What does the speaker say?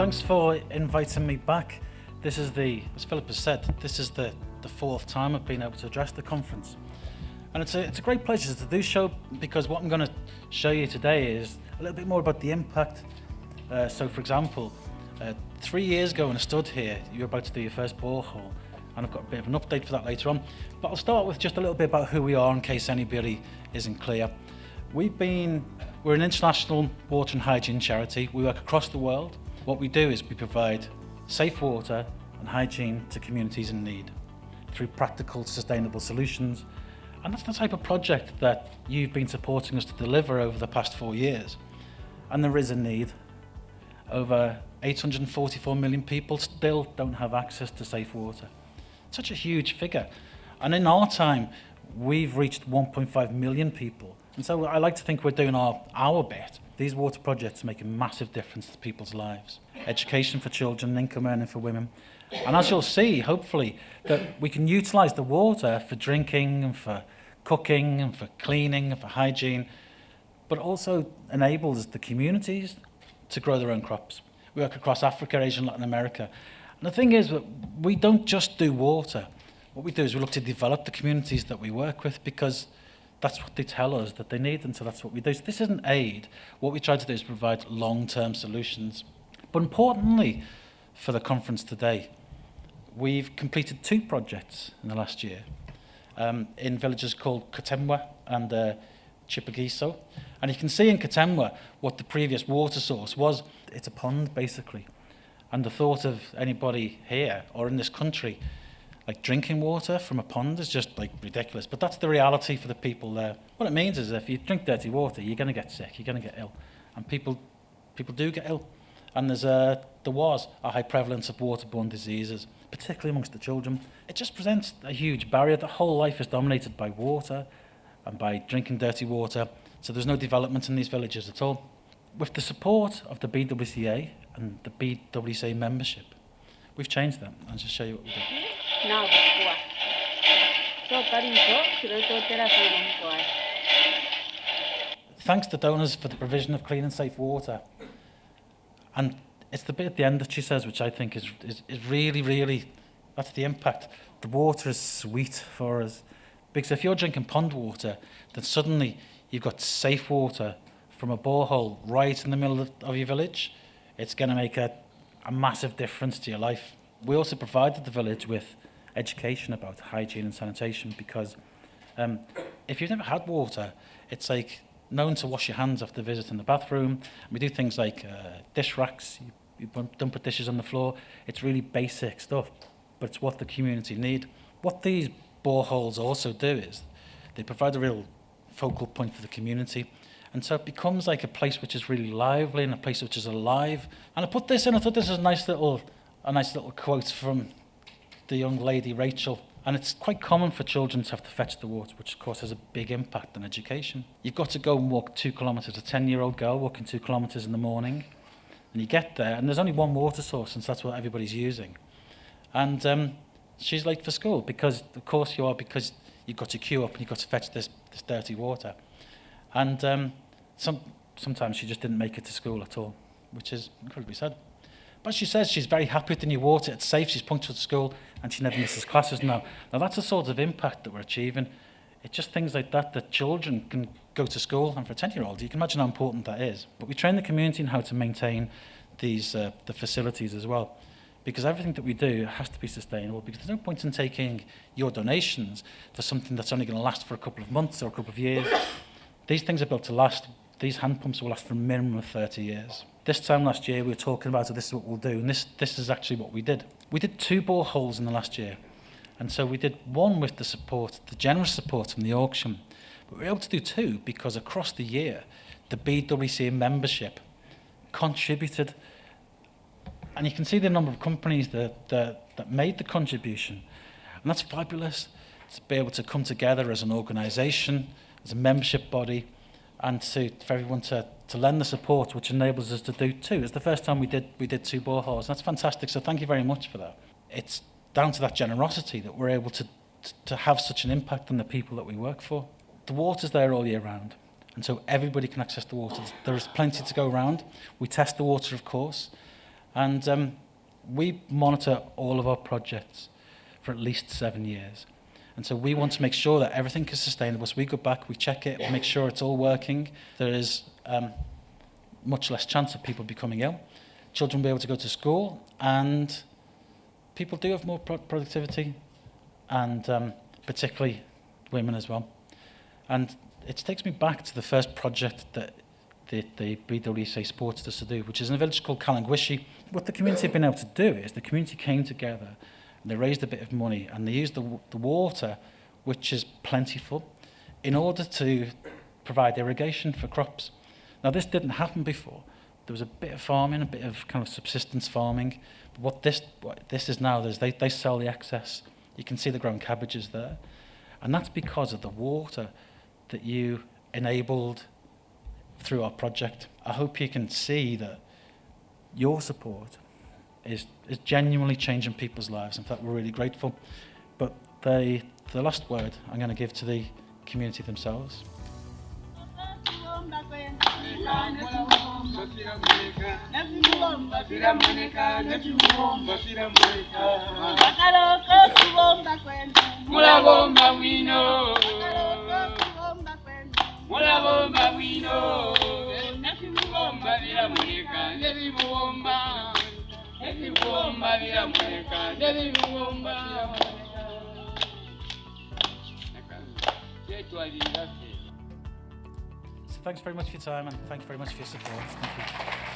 Thanks for inviting me back. This is as Philip has said, this is the fourth time I've been able to address the conference. And it's a great pleasure to do so, because what I'm going to show you today is a little bit more about the impact. So for example, 3 years ago when I stood here, you were about to do your first borehole, and I've got a bit of an update for that later on. But I'll start with just a little bit about who we are in case anybody isn't clear. We're an international water and hygiene charity. We work across the world. What we do is we provide safe water and hygiene to communities in need through practical, sustainable solutions. And that's the type of project that you've been supporting us to deliver over the past 4 years. And there is a need. Over 844 million people still don't have access to safe water. Such a huge figure. And in our time, we've reached 1.5 million people. And so I like to think we're doing our bit. These water projects make a massive difference to people's lives. Education for children, income earning for women. And as you'll see, hopefully, that we can utilise the water for drinking and for cooking and for cleaning and for hygiene, but also enables the communities to grow their own crops. We work across Africa, Asia and Latin America. And the thing is that we don't just do water. What we do is we look to develop the communities that we work with, because that's what they tell us that they need, and so that's what we do. So this isn't aid. What we try to do is provide long-term solutions. But importantly, for the conference today, we've completed 2 projects in the last year in villages called Katemwa and Chipagiso. And you can see in Katemwa what the previous water source was. It's a pond, basically. And the thought of anybody here or in this country like drinking water from a pond is just like ridiculous, but that's the reality for the people there. What it means is if you drink dirty water, you're going to get sick, you're going to get ill, and people do get ill. And there was a high prevalence of waterborne diseases, particularly amongst the children. It just presents a huge barrier. The whole life is dominated by water and by drinking dirty water, so there's no development in these villages at all. With the support of the BWCA and the BWCA membership, we've changed that. I'll just show you what we did. Thanks to donors for the provision of clean and safe water. And it's the bit at the end that she says, which I think is really, really, that's the impact. The water is sweet for us. Because if you're drinking pond water, then suddenly you've got safe water from a borehole right in the middle of your village. It's going to make a massive difference to your life. We also provided the village with education about hygiene and sanitation, because if you've never had water, it's like knowing to wash your hands after visiting the bathroom. We do things like dish racks. You don't put dishes on the floor. It's really basic stuff, but it's what the community need. What these boreholes also do is they provide a real focal point for the community. And so it becomes like a place which is really lively and a place which is alive. And I put this in, I thought this was a nice little quote from the young lady Rachel. And it's quite common for children to have to fetch the water, which of course has a big impact on education. You've got to go and walk 2 kilometres, a 10-year-old girl walking 2 kilometres in the morning, and you get there and there's only one water source, and so that's what everybody's using. And she's late for school because, of course you are, because you've got to queue up and you've got to fetch this dirty water. And sometimes she just didn't make it to school at all, which is incredibly sad. But she says she's very happy with the new water, it's safe, she's punctual to school, and she never misses classes now. Now that's the sort of impact that we're achieving. It's just things like that children can go to school, and for a 10-year-old, you can imagine how important that is. But we train the community in how to maintain these the facilities as well, because everything that we do has to be sustainable, because there's no point in taking your donations for something that's only going to last for a couple of months or a couple of years. These things are built to last. These hand pumps will last for a minimum of 30 years. This time last year, we were talking about, so this is what we'll do, and this is actually what we did. We did 2 boreholes in the last year, and so we did one with the generous support from the auction, but we were able to do 2 because across the year, the BWCA membership contributed, and you can see the number of companies that made the contribution, and that's fabulous to be able to come together as an organisation, as a membership body, and for everyone to lend the support, which enables us to do 2. It's the first time we did 2 boreholes. That's fantastic, so thank you very much for that. It's down to that generosity that we're able to have such an impact on the people that we work for. The water's there all year round, and so everybody can access the water. There is plenty to go around. We test the water, of course, And we monitor all of our projects for at least 7 years. And so we want to make sure that everything is sustainable. So we go back, we check it, we make sure it's all working. There is much less chance of people becoming ill. Children will be able to go to school, and people do have more productivity, and particularly women as well. And it takes me back to the first project that the BWCA supported us to do, which is in a village called HANLON. What the community have been able to do is the community came together and they raised a bit of money and they used the water, which is plentiful, in order to provide irrigation for crops. Now, this didn't happen before. There was a bit of farming, a bit of kind of subsistence farming. But what this is now is they sell the excess. You can see the grown cabbages there. And that's because of the water that you enabled through our project. I hope you can see that your support is genuinely changing people's lives. In fact, we're really grateful. But the last word I'm going to give to the community themselves. So thanks very much for your time, and thanks very much for your support. Thank you.